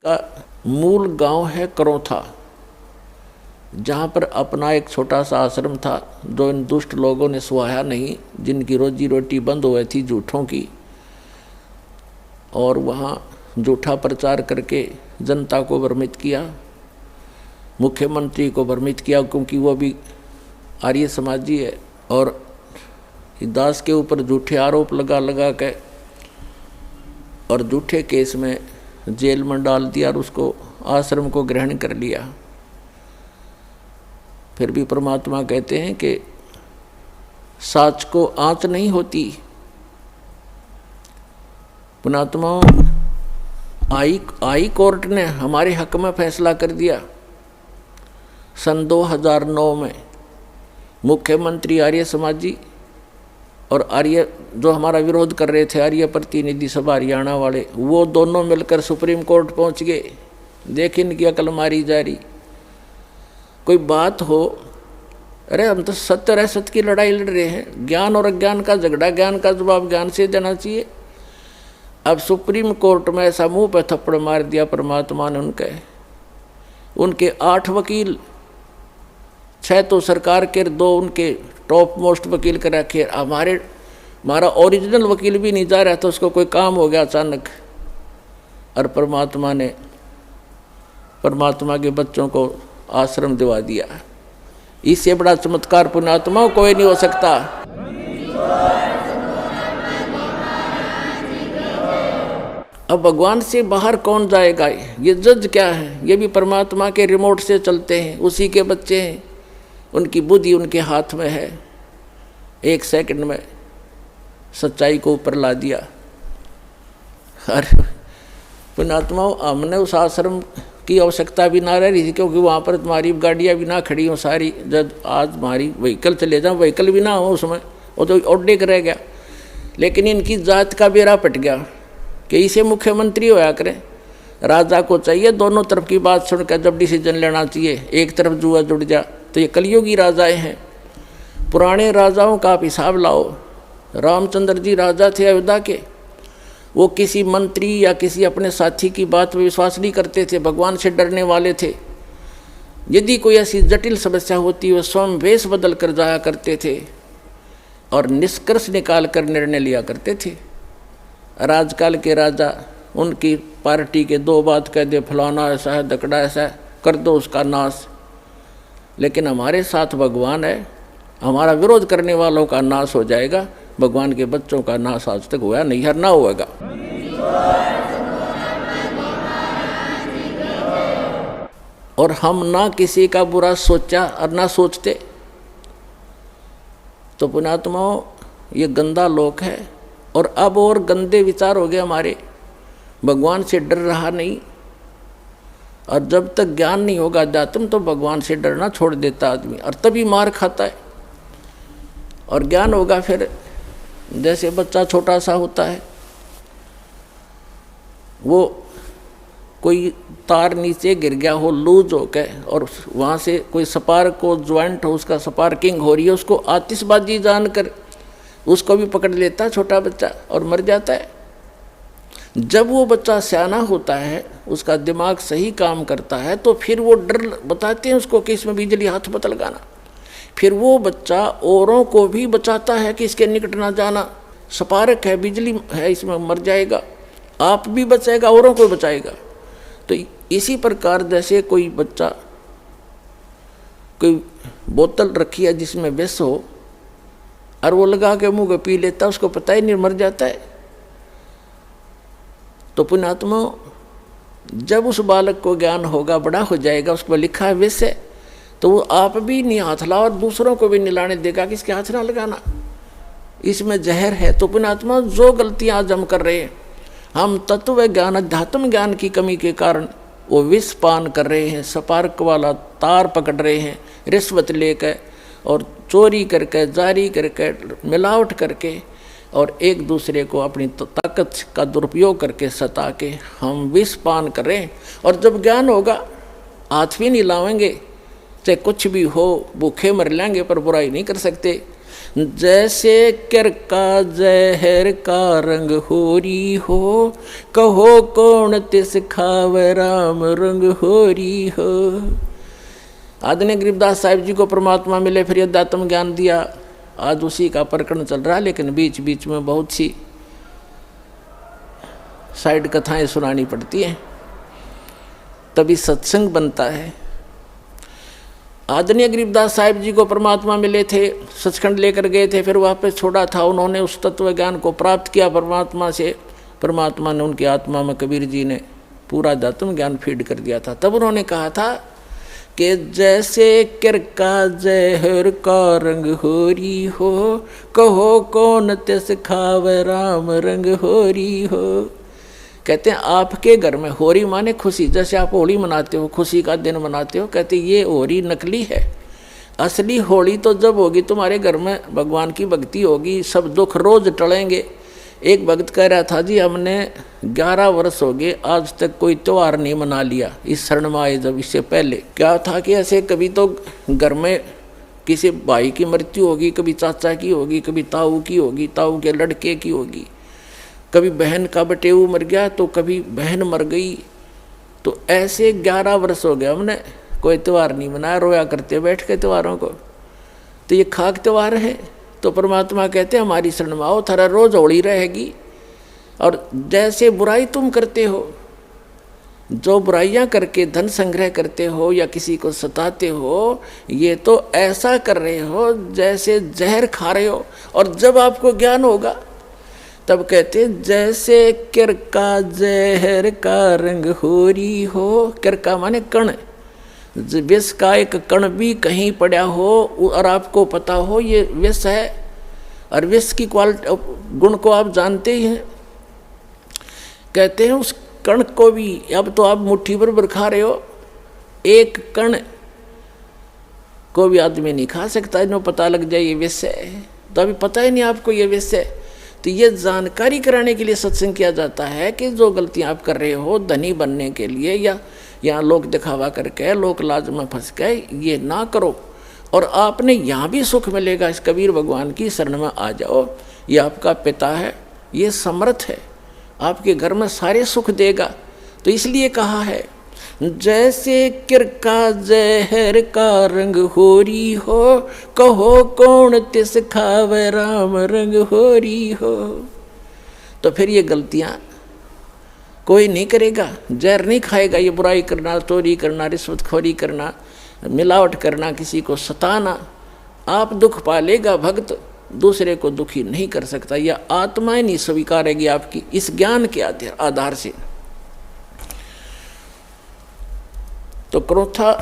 का मूल गांव है करौथा, जहाँ पर अपना एक छोटा सा आश्रम था जो इन दुष्ट लोगों ने सुहाया नहीं, जिनकी रोजी रोटी बंद हुई थी झूठों की, और वहाँ झूठा प्रचार करके जनता को भ्रमित किया, मुख्यमंत्री को भ्रमित किया, क्योंकि वो भी आर्य समाजी है, और दास के ऊपर झूठे आरोप लगा के और झूठे केस में जेल में डाल दिया और उसको आश्रम को ग्रहण कर लिया। फिर भी परमात्मा कहते हैं कि साच को आँच नहीं होती। पुणात्माओं, आई कोर्ट ने हमारे हक में फैसला कर दिया। सन 2009 में मुख्यमंत्री आर्य समाजी और आर्य जो हमारा विरोध कर रहे थे, आर्य प्रतिनिधि सभा हरियाणा वाले, वो दोनों मिलकर सुप्रीम कोर्ट पहुंच गए। देख इनकी अकल मारी जा रही। कोई बात हो, अरे हम तो सत्य और असत्य की लड़ाई लड़ रहे हैं, ज्ञान और अज्ञान का झगड़ा, ज्ञान का जवाब ज्ञान से देना चाहिए। अब सुप्रीम कोर्ट में ऐसा मुंह पे थप्पड़ मार दिया परमात्मा ने उनके 8 वकील, 6 तो सरकार के, 2 उनके टॉप मोस्ट वकील कर रखे। हमारा ओरिजिनल वकील भी नहीं जा रहा था, उसको कोई काम हो गया अचानक, और परमात्मा के बच्चों को आश्रम दिवा दिया। इससे बड़ा चमत्कार पुण्यात्मा कोई नहीं हो सकता। अब भगवान से बाहर कौन जाएगा? ये जज क्या है? ये भी परमात्मा के रिमोट से चलते हैं, उसी के बच्चे हैं, उनकी बुद्धि उनके हाथ में है। 1 सेकंड में सच्चाई को ऊपर ला दिया। अरे पुण्यात्मा, हमने उस आश्रम की आवश्यकता भी ना रह रही थी, क्योंकि वहाँ पर तुम्हारी गाड़ियाँ भी ना खड़ी हों सारी। जब आज हमारी व्हीकल चले जाओ, व्हीकल भी ना हो उसमें, वो तो ऑड्डे रह गया। लेकिन इनकी जात का बेड़ा पट गया कि इसे मुख्यमंत्री होया करें। राजा को चाहिए दोनों तरफ की बात सुनकर जब डिसीजन लेना चाहिए। एक तरफ जुआ जुड़ जा, तो ये कलयुगी राजाएँ हैं। पुराने राजाओं का आप हिसाब लाओ। रामचंद्र जी राजा थे अयोध्या के, वो किसी मंत्री या किसी अपने साथी की बात में विश्वास नहीं करते थे, भगवान से डरने वाले थे। यदि कोई ऐसी जटिल समस्या होती, वो स्वयं वेश बदल कर जाया करते थे और निष्कर्ष निकाल कर निर्णय लिया करते थे। राजकाल के राजा, उनकी पार्टी के 2 बात कह दे, फलाना ऐसा है, दकड़ा ऐसा है, कर दो उसका नाश। लेकिन हमारे साथ भगवान है, हमारा विरोध करने वालों का नाश हो जाएगा, भगवान के बच्चों का नाश आज तक हुआ नहीं, हर ना होगा। और हम ना किसी का बुरा सोचा और ना सोचते। तो पुण्यात्माओं, ये गंदा लोक है, और अब और गंदे विचार हो गए हमारे। भगवान से डर रहा नहीं, और जब तक ज्ञान नहीं होगा अध्यात्म, तो भगवान से डरना छोड़ देता आदमी, और तभी मार खाता है। और ज्ञान होगा फिर, जैसे बच्चा छोटा सा होता है, वो कोई तार नीचे गिर गया हो लूज हो के, और वहाँ से कोई स्पार्क को ज्वाइंट हो, उसका स्पार्किंग हो रही है, उसको आतिशबाजी जानकर उसको भी पकड़ लेता है छोटा बच्चा और मर जाता है। जब वो बच्चा सियाना होता है, उसका दिमाग सही काम करता है, तो फिर वो डर बताते हैं उसको कि इसमें बिजली हाथ मत लगाना। फिर वो बच्चा औरों को भी बचाता है कि इसके निकट ना जाना, स्पार्क है, बिजली है, इसमें मर जाएगा, आप भी बचाएगा, औरों को बचाएगा। तो इसी प्रकार जैसे कोई बच्चा कोई बोतल रखी है जिसमें विष हो, और वो लगा के मुँह को पी लेता, उसको पता ही नहीं, मर जाता है। तो पुण्यात्मा, जब उस बालक को ज्ञान होगा, बड़ा हो जाएगा, उस पर लिखा है विष है, तो वो आप भी नहीं हाथ लाओ और दूसरों को भी निलाने देगा कि इसके हाथ ना लगाना, इसमें जहर है। तो पुण्यात्मा, जो गलतियां आज हम कर रहे हैं, हम तत्व ज्ञान, अध्यात्म ज्ञान की कमी के कारण वो विष पान कर रहे हैं, स्पार्क वाला तार पकड़ रहे हैं, रिश्वत लेकर और चोरी करके, जारी करके, मिलावट करके, और एक दूसरे को अपनी ताकत का दुरुपयोग करके सता के हम विष पान कर रहे हैं। और जब ज्ञान होगा, हाथ भी नहीं लावेंगे, चाहे कुछ भी हो, भूखे मर लेंगे पर बुराई नहीं कर सकते। जैसे कर का जहर का रंग होरी हो, कहो कौन तिस खावे राम रंग होरी हो। आदरणीय गरीबदास साहिब जी को परमात्मा मिले, फिर अध्यात्म ज्ञान दिया। आज उसी का प्रकरण चल रहा है, लेकिन बीच बीच में बहुत सी साइड कथाएं सुनानी पड़ती हैं, तभी सत्संग बनता है। आदरणीय गरीबदास साहिब जी को परमात्मा मिले थे, सचखंड लेकर गए थे, फिर वापस छोड़ा था। उन्होंने उस तत्व ज्ञान को प्राप्त किया परमात्मा से। परमात्मा ने उनकी आत्मा में कबीर जी ने पूरा अध्यात्म ज्ञान फीड कर दिया था। तब उन्होंने कहा था कि जैसे कर का जहर का रंग होरी हो, कहो कौन तिस खावे राम रंग होरी हो। कहते हैं आपके घर में होरी माने खुशी, जैसे आप होली मनाते हो, खुशी का दिन मनाते हो, कहते ये होरी नकली है। असली होली तो जब होगी तुम्हारे घर में भगवान की भक्ति होगी, सब दुख रोज टलेंगे। एक भक्त कह रहा था जी हमने 11 वर्ष हो गए आज तक कोई त्यौहार नहीं मना लिया इस शरण में आए। जब इससे पहले क्या था कि ऐसे कभी तो घर में किसी भाई की मृत्यु होगी, कभी चाचा की होगी, कभी ताऊ की होगी, ताऊ के लड़के की होगी, कभी बहन का बटेऊ मर गया तो कभी बहन मर गई। तो ऐसे 11 वर्ष हो गया हमने कोई त्यौहार नहीं मनाया, रोया करते बैठ के त्योहारों को। तो ये खाक त्यौहार है। तो परमात्मा कहते हैं हमारी शरण में आओ, थारा रोज होली रहेगी। और जैसे बुराई तुम करते हो, जो बुराइयां करके धन संग्रह करते हो या किसी को सताते हो, ये तो ऐसा कर रहे हो जैसे जहर खा रहे हो। और जब आपको ज्ञान होगा तब कहते जैसे कर का जहर का रंग होरी हो। कर का माने कण, विष का एक कण भी कहीं पड़ा हो और आपको पता हो ये विष है, और विष की क्वालिटी गुण को आप जानते ही हैं। कहते हैं उस कण को भी, अब तो आप मुट्ठी भर खा रहे हो, एक कण को भी आदमी नहीं खा सकता, इन्हें पता लग जाए ये विष है। तो अभी पता ही नहीं आपको ये विष है। तो ये जानकारी कराने के लिए सत्संग किया जाता है कि जो गलतियां आप कर रहे हो धनी बनने के लिए या लोक दिखावा करके लोक लाज में फंस के, ये ना करो। और आपने यहाँ भी सुख मिलेगा। इस कबीर भगवान की शरण में आ जाओ। ये आपका पिता है, ये समर्थ है, आपके घर में सारे सुख देगा। तो इसलिए कहा है जैसे कर का जहर का रंग होरी हो, कहो कौन तिस खावे राम रंग होरी हो। तो फिर ये गलतियां कोई नहीं करेगा, जहर नहीं खाएगा। ये बुराई करना, चोरी करना, रिश्वतखोरी करना, मिलावट करना, किसी को सताना, आप दुख पालेगा। भक्त दूसरे को दुखी नहीं कर सकता। यह आत्माएं नहीं स्वीकारेगी आपकी इस ज्ञान के आधार से। तो क्रोथा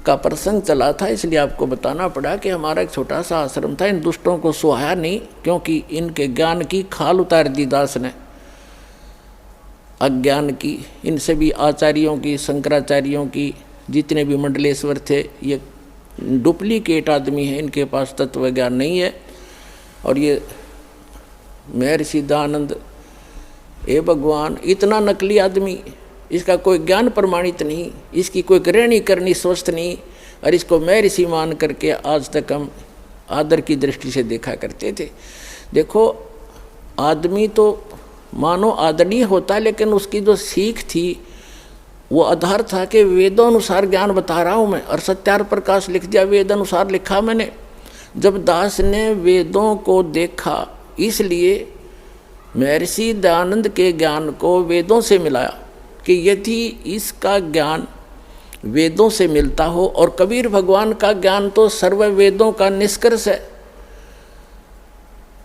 का प्रसंग चला था, इसलिए आपको बताना पड़ा कि हमारा एक छोटा सा आश्रम था। इन दुष्टों को सुहाया नहीं, क्योंकि इनके ज्ञान की खाल उतार दी दास ने, अज्ञान की। इनसे भी आचार्यों की, शंकराचार्यों की, जितने भी मंडलेश्वर थे, ये डुप्लीकेट आदमी है, इनके पास तत्व ज्ञान नहीं है। और ये महर्षि दयानंद, ए भगवान, इतना नकली आदमी, इसका कोई ज्ञान प्रमाणित नहीं, इसकी कोई ग्रहणी करनी स्वस्थ नहीं, और इसको महर्षि मान करके आज तक हम आदर की दृष्टि से देखा करते थे। देखो आदमी तो मानो आदरणीय होता, लेकिन उसकी जो सीख थी वो आधार था कि वेदों अनुसार ज्ञान बता रहा हूँ मैं, और सत्यार प्रकाश लिख दिया, वेद अनुसार लिखा मैंने। जब दास ने वेदों को देखा, इसलिए महर्षि दयानंद के ज्ञान को वेदों से मिलाया कि यदि इसका ज्ञान वेदों से मिलता हो, और कबीर भगवान का ज्ञान तो सर्व वेदों का निष्कर्ष है,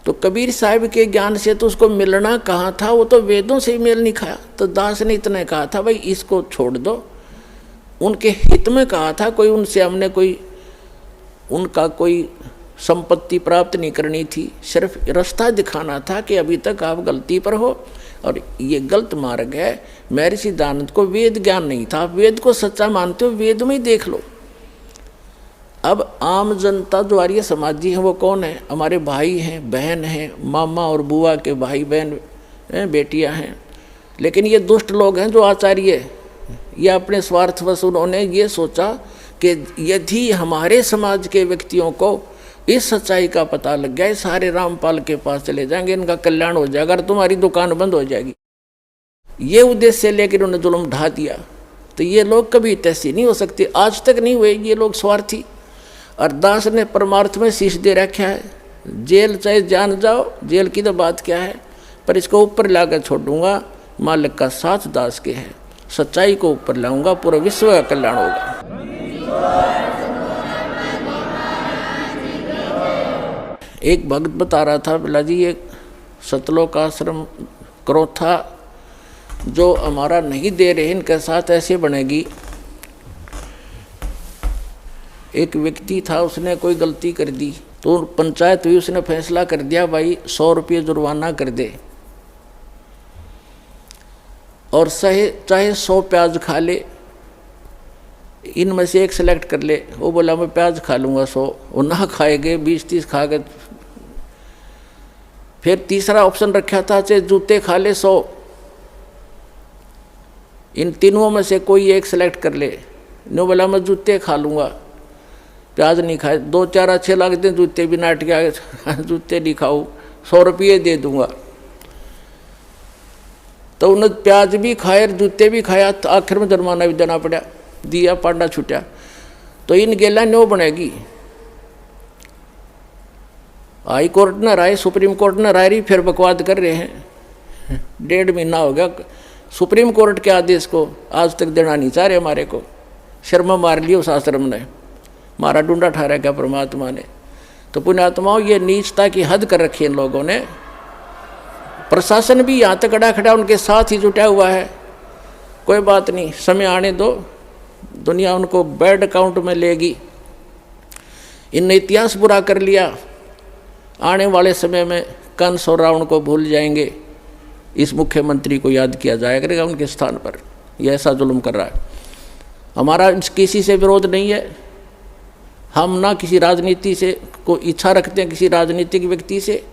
तो कबीर साहब के ज्ञान से तो उसको मिलना कहाँ था, वो तो वेदों से ही मेल नहीं खाया। तो दास ने इतना कहा था भाई इसको छोड़ दो, उनके हित में कहा था, कोई उनसे हमने कोई उनका कोई संपत्ति प्राप्त नहीं करनी थी, सिर्फ रास्ता दिखाना था कि अभी तक आप गलती पर हो और ये गलत मार्ग है। महर्षि दयानंद को वेद ज्ञान नहीं था। आप वेद को सच्चा मानते हो, वेद में ही देख लो। अब आम जनता जो आर्य समाजी है वो कौन है? हमारे भाई हैं, बहन हैं, मामा और बुआ के भाई बहन बेटियां हैं। लेकिन ये दुष्ट लोग हैं जो आचार्य, ये अपने स्वार्थवश उन्होंने ये सोचा कि यदि हमारे समाज के व्यक्तियों को इस सच्चाई का पता लग गया, सारे रामपाल के पास चले जाएंगे, इनका कल्याण हो जाएगा और तुम्हारी दुकान बंद हो जाएगी। ये उद्देश्य लेकर उन्होंने जुल्म ढा दिया। तो ये लोग कभी तैसी नहीं हो सकते, आज तक नहीं हुए ये लोग स्वार्थी। और दास ने परमार्थ में शीश दे रखा है, जेल चाहे जान जाओ, जेल की तो बात क्या है, पर इसको ऊपर लाकर छोड़ूंगा, मालिक का साथ दास के है, सच्चाई को ऊपर लाऊंगा, पूरा विश्व का कल्याण होगा। एक भक्त बता रहा था, बोला जी ये सतलोक आश्रम क्रोथा जो हमारा नहीं दे रहे, इनके साथ ऐसे बनेगी। एक व्यक्ति था, उसने कोई गलती कर दी तो पंचायत हुई, उसने फैसला कर दिया भाई 100 रुपये जुर्माना कर दे और चाहे 100 प्याज खा ले, इनमें से एक सेलेक्ट कर ले। वो बोला मैं प्याज खा लूँगा 100, वो ना खाएगे 20-30 खा गए। फिर तीसरा ऑप्शन रखा था, चाहे जूते खा ले 100, इन तीनों में से कोई एक सेलेक्ट कर ले। नो बोला मैं जूते खा लूँगा, प्याज नहीं खाए। 2-4 अच्छे लगते हैं जूते भी, नाट के जूते नहीं खाऊँ, 100 रुपये दे दूँगा। तो उन्हें प्याज भी खाए जूते भी खाया, तो आखिर में जुर्माना भी देना पड़ा, दिया पांडा छूटा। तो इन गेला न्यो बनेगी। हाई कोर्ट न राय, सुप्रीम कोर्ट न राय रही, फिर बकवाद कर रहे हैं। 1.5 महीना हो गया सुप्रीम कोर्ट के आदेश को आज तक देना नहीं चाह रहे हमारे को। शर्मा मार लिया उस आश्रम ने, मारा डूंडा ठहरा क्या परमात्मा ने। तो पुण्यात्माओं ये नीचता की हद कर रखी है इन लोगों ने। प्रशासन भी यहाँ तक खड़ा उनके साथ ही जुटा हुआ है। कोई बात नहीं, समय आने दो, दुनिया उनको बैड अकाउंट में लेगी। इनने इतिहास बुरा कर लिया, आने वाले समय में कंस और रावण को भूल जाएंगे, इस मुख्यमंत्री को याद किया जाया करेगा उनके स्थान पर। यह ऐसा जुल्म कर रहा है। हमारा किसी से विरोध नहीं है, हम ना किसी राजनीति से को इच्छा रखते हैं, किसी राजनीतिक व्यक्ति से,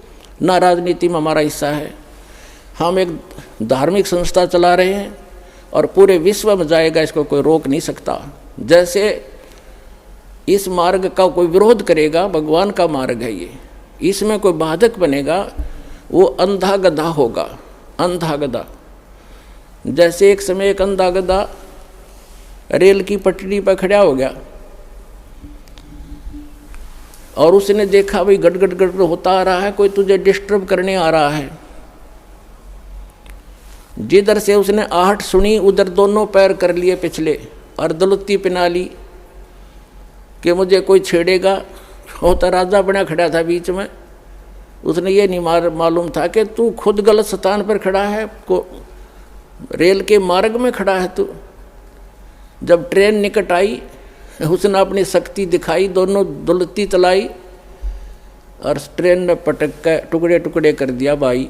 ना राजनीति में हमारा हिस्सा है। हम एक धार्मिक संस्था चला रहे हैं और पूरे विश्व में जाएगा, इसको कोई रोक नहीं सकता। जैसे इस मार्ग का कोई विरोध करेगा, भगवान का मार्ग है ये, इसमें कोई बाधक बनेगा वो अंधा गधा होगा। अंधा गधा, जैसे एक समय एक अंधा गधा रेल की पटरी पर खड़ा हो गया और उसने देखा भाई गड़ गड़ गड़ होता आ रहा है, कोई तुझे डिस्टर्ब करने आ रहा है। जिधर से उसने आहट सुनी उधर दोनों पैर कर लिए पिछले और दलुत्ती पिना ली कि मुझे कोई छेड़ेगा। होता राजा बना खड़ा था बीच में, उसने ये नहीं मालूम था कि तू खुद गलत स्थान पर खड़ा है, को रेल के मार्ग में खड़ा है तू। जब ट्रेन निकट आई उसने अपनी शक्ति दिखाई, दोनों दुलती चलाई और ट्रेन ने पटक कर टुकड़े टुकड़े कर दिया भाई।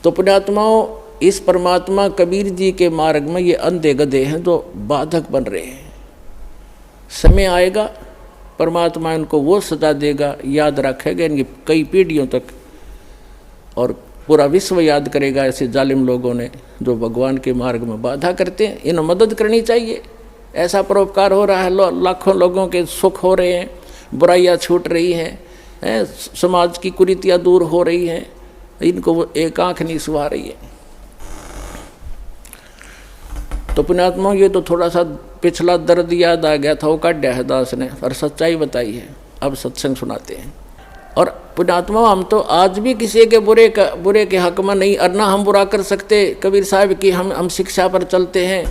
तो पुण्यात्माओं, इस परमात्मा कबीर जी के मार्ग में ये अंधे गधे हैं जो बाधक बन रहे हैं। समय आएगा परमात्मा इनको वो सजा देगा, याद रखेगा इनकी कई पीढ़ियों तक, और पूरा विश्व याद करेगा ऐसे जालिम लोगों ने जो भगवान के मार्ग में बाधा करते हैं। इन्हें मदद करनी चाहिए। ऐसा परोपकार हो रहा है, लाखों लोगों के सुख हो रहे हैं, बुराइयां छूट रही हैं, समाज की कुरीतियां दूर हो रही हैं, इनको एक आंख नहीं सुहा रही है। तो पुण्यात्मा ये तो थोड़ा सा पिछला दर्द याद आ गया था, वो काट है दास ने और सच्चाई बताई है। अब सत्संग सुनाते हैं। और पुण्यात्मा हम तो आज भी किसी के बुरे के हक में नहीं, और ना हम बुरा कर सकते। कबीर साहब की हम शिक्षा पर चलते हैं,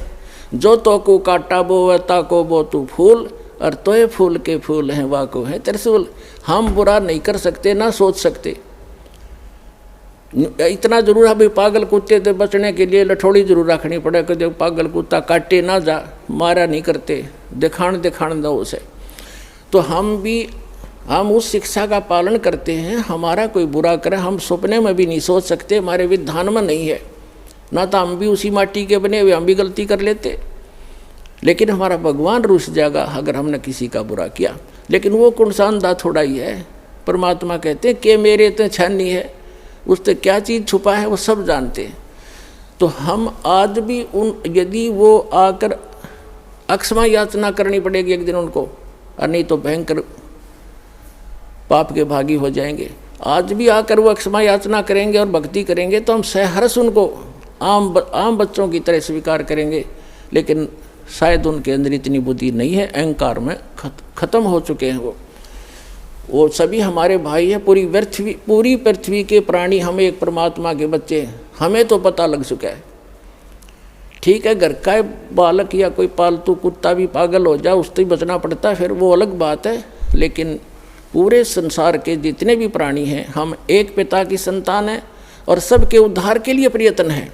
जो तो को काटा बो ता को बो तू फूल, और तोय फूल के फूल हैं वाह को है त्रिशूल। हम बुरा नहीं कर सकते, ना सोच सकते। इतना जरूर है भाई, पागल कुत्ते से बचने के लिए लठोड़ी जरूर रखनी पड़े कि जो पागल कुत्ता काटे ना जा, मारा नहीं करते, दिखाण दो उसे। तो हम उस शिक्षा का पालन करते हैं। हमारा कोई बुरा करे हम सपने में भी नहीं सोच सकते, हमारे विधान में नहीं है। ना तो हम भी उसी माटी के बने हुए, हम भी गलती कर लेते, लेकिन हमारा भगवान रुस जाएगा अगर हमने किसी का बुरा किया। लेकिन वो कौन सा अंधा थोड़ा ही है। परमात्मा कहते हैं कि मेरे तो छानी है, उससे क्या चीज़ छुपा है वो सब जानते हैं। तो हम आज भी यदि वो आकर अक्षमा याचना करनी पड़ेगी एक दिन उनको, और नहीं तो भयंकर पाप के भागी हो जाएंगे। आज भी आकर वो क्षमा याचना करेंगे और भक्ति करेंगे तो हम सहर्ष उनको आम बच्चों की तरह स्वीकार करेंगे, लेकिन शायद उनके अंदर इतनी बुद्धि नहीं है, अहंकार में खत्म हो चुके हैं वो सभी हमारे भाई हैं। पूरी पृथ्वी के प्राणी हम एक परमात्मा के बच्चे हैं, हमें तो पता लग चुका है। ठीक है, घर का बालक या कोई पालतू कुत्ता भी पागल हो जाए उससे ही बचना पड़ता है, फिर वो अलग बात है। लेकिन पूरे संसार के जितने भी प्राणी हैं हम एक पिता की संतान हैं और सबके उद्धार के लिए प्रयत्न है।